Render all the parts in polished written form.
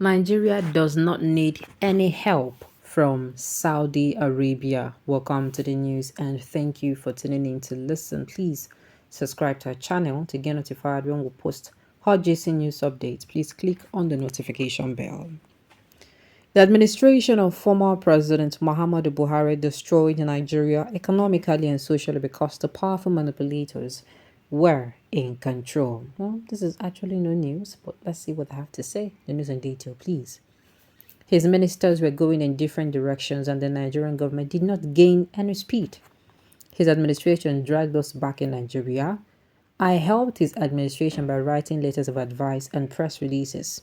Nigeria does not need any help from Saudi Arabia. Welcome to the news and thank you for tuning in to listen. Please subscribe to our channel to get notified when we post hot juicy news updates. Please click on the notification bell. The administration of former President Muhammadu Buhari destroyed Nigeria economically and socially because the powerful manipulators were in control. Well, this is actually no news, but let's see what I have to say. The news in detail, please. His ministers were going in different directions and the Nigerian government did not gain any speed. His administration dragged us back in Nigeria. I helped his administration by writing letters of advice and press releases.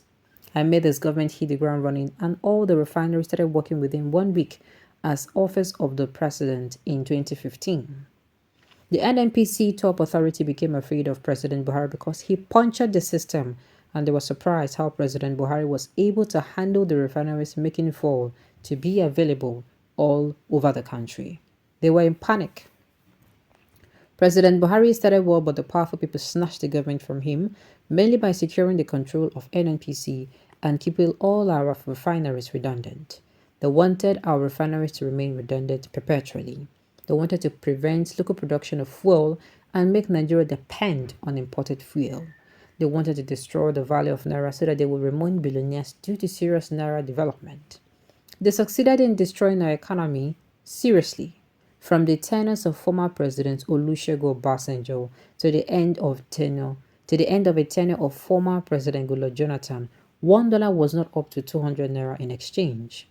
I made this government hit the ground running and all the refineries started working within 1 week as office of the president in 2015. The NNPC top authority became afraid of President Buhari because he punctured the system and they were surprised how President Buhari was able to handle the refineries making fuel to be available all over the country. They were in panic. President Buhari started war, but the powerful people snatched the government from him, mainly by securing the control of NNPC and keeping all our refineries redundant. They wanted our refineries to remain redundant perpetually. They wanted to prevent local production of fuel and make Nigeria depend on imported fuel. They wanted to destroy the value of Naira so that they would remain billionaires due to serious Naira development. They succeeded in destroying our economy seriously, from the tenures of former President Olusegun Obasanjo to the end of a tenure of former President Goodluck Jonathan. $1 was not up to 200 Naira in exchange.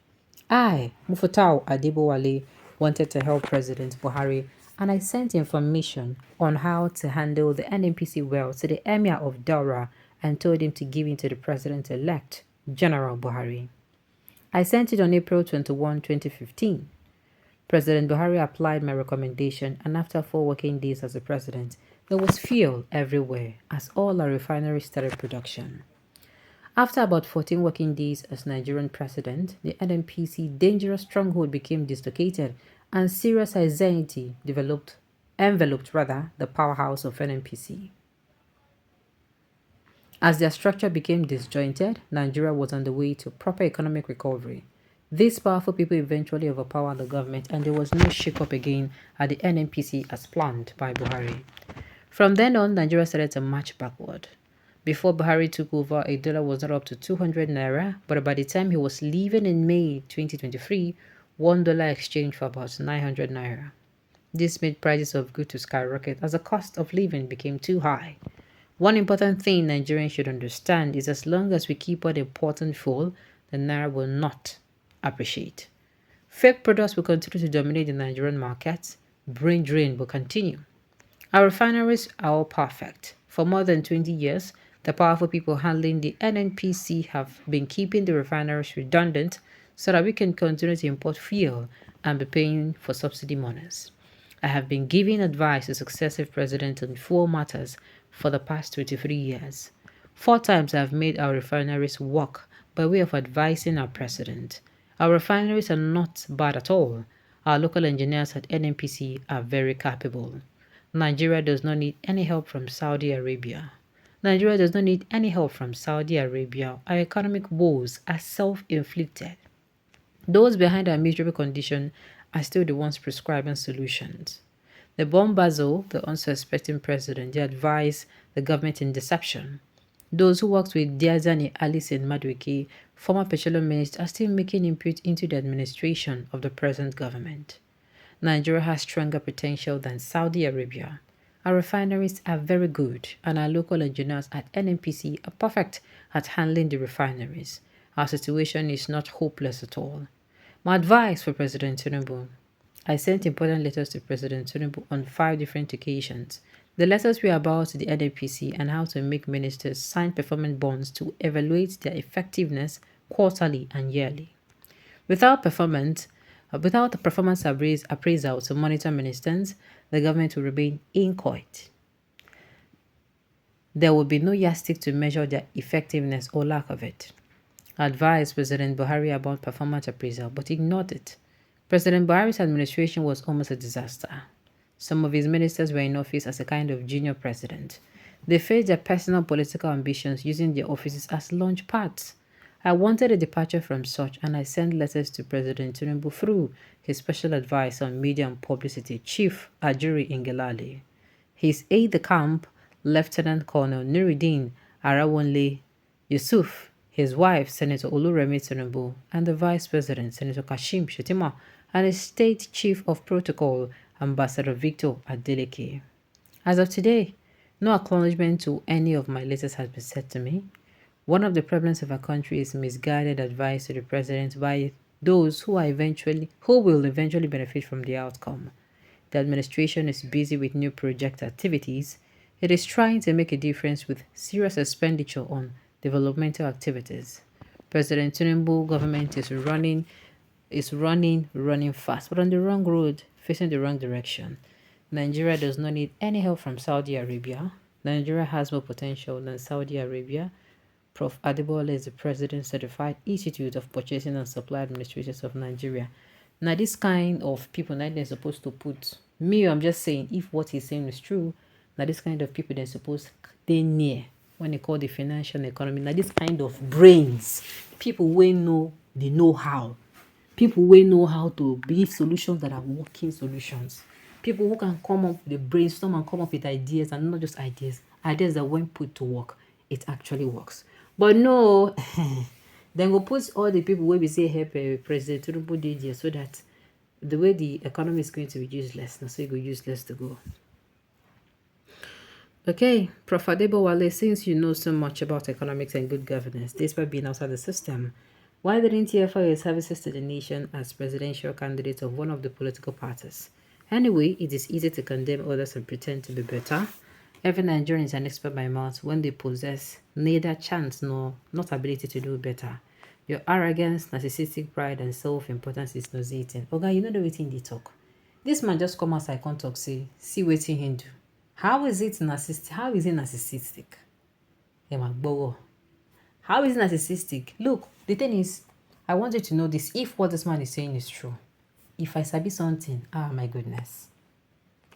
I, Mufutau Adebowale, wanted to help President Buhari and I sent information on how to handle the NNPC well to the Emir of Daura and told him to give it to the President-elect, General Buhari. I sent it on April 21, 2015. President Buhari applied my recommendation and after 4 working days as the president, there was fuel everywhere as all our refineries started production. After about 14 working days as Nigerian president, the NNPC dangerous stronghold became dislocated and serious anxiety enveloped the powerhouse of NNPC. As their structure became disjointed, Nigeria was on the way to proper economic recovery. These powerful people eventually overpowered the government and there was no shake-up again at the NNPC as planned by Buhari. From then on, Nigeria started to march backward. Before Buhari took over, a dollar was not up to 200 Naira, but by the time he was leaving in May 2023, $1 exchanged for about 900 Naira. This made prices of goods to skyrocket as the cost of living became too high. One important thing Nigerians should understand is as long as we keep our important full, the Naira will not appreciate. Fake products will continue to dominate the Nigerian market. Brain drain will continue. Our refineries are all perfect. For more than 20 years, the powerful people handling the NNPC have been keeping the refineries redundant so that we can continue to import fuel and be paying for subsidy monies. I have been giving advice to successive presidents on fuel matters for the past 23 years. 4 times I have made our refineries work by way of advising our president. Our refineries are not bad at all. Our local engineers at NNPC are very capable. Nigeria does not need any help from Saudi Arabia. Nigeria does not need any help from Saudi Arabia. Our economic woes are self-inflicted. Those behind our miserable condition are still the ones prescribing solutions. The Bombazo, the unsuspecting president, they advise the government in deception. Those who worked with Diazani Alice and Madueke, former petroleum minister, are still making input into the administration of the present government. Nigeria has stronger potential than Saudi Arabia. Our refineries are very good and our local engineers at NNPC are perfect at handling the refineries. Our situation is not hopeless at all. My advice for President Tinubu: I sent important letters to President Tinubu on 5 different occasions. The letters were about the NNPC and how to make ministers sign performance bonds to evaluate their effectiveness quarterly and yearly. Without the performance appraisal to monitor ministers, the government will remain inchoate. There will be no yardstick to measure their effectiveness or lack of it. I advised President Buhari about performance appraisal, but ignored it. President Buhari's administration was almost a disaster. Some of his ministers were in office as a kind of junior president. They faced their personal political ambitions using their offices as launch pads. I wanted a departure from such, and I sent letters to President Tinubu through his special advisor on media and publicity, Chief Ajuri Ingelale, his aide-de-camp, Lieutenant Colonel Nuruddin Arawonle Yusuf, his wife, Senator Oluremi Tinubu, and the Vice President, Senator Kashim Shettima, and his State Chief of Protocol, Ambassador Victor Adeleke. As of today, no acknowledgement to any of my letters has been sent to me. One of the problems of our country is misguided advice to the president by those who will eventually benefit from the outcome. The administration is busy with new project activities. It is trying to make a difference with serious expenditure on developmental activities. President Tinubu government is running fast, but on the wrong road, facing the wrong direction. Nigeria does not need any help from Saudi Arabia. Nigeria has more potential than Saudi Arabia. Prof. Adebola is the President Certified Institute of Purchasing and Supply Administrators of Nigeria. Now, this kind of people, now they're supposed to put me, I'm just saying, if what he's saying is true, now this kind of people they're supposed they near when they call the financial economy. Now, this kind of brains, people will know the know-how. People will know how to build solutions that are working solutions. People who can come up with the brainstorm and come up with ideas, and not just ideas that when put to work, it actually works. But no, then we'll put all the people where we say help President Tinubu did here so that the way the economy is going to be useless, now so you go useless to go. Okay, Prof. Adebowale, since you know so much about economics and good governance, despite being outside the system, why didn't you offer your services to the nation as presidential candidate of one of the political parties? Anyway, it is easy to condemn others and pretend to be better. Every Nigerian is an expert by mouth when they possess neither chance nor not ability to do better. Your arrogance, narcissistic pride, and self-importance is nauseating. Oga, you know the waiting they talk. This man just come outside and talk, say, see waiting him do. How is it narcissistic? How is it narcissistic? How is it narcissistic? Look, the thing is, I want you to know this. If what this man is saying is true, if I sabi something, my goodness.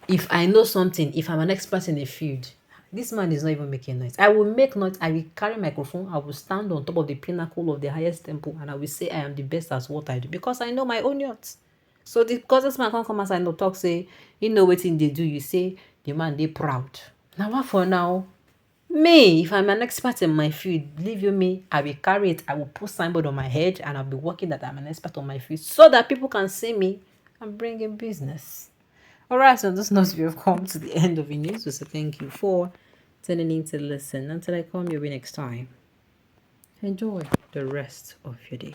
If I know something, if I'm an expert in a field, this man is not even making noise. I will make noise. I will carry microphone. I will stand on top of the pinnacle of the highest temple and I will say I am the best at what I do because I know my own yachts. So because this man can't come outside and talk, say, you know what thing they do, you say, the man, they proud. Now what for now? Me, if I'm an expert in my field, believe you me, I will carry it. I will put signboard on my head and I'll be working that I'm an expert on my field so that people can see me and bring in business. Alright, so this knows we have come to the end of the news. So thank you for tuning in to listen. Until I come your way next time, enjoy the rest of your day.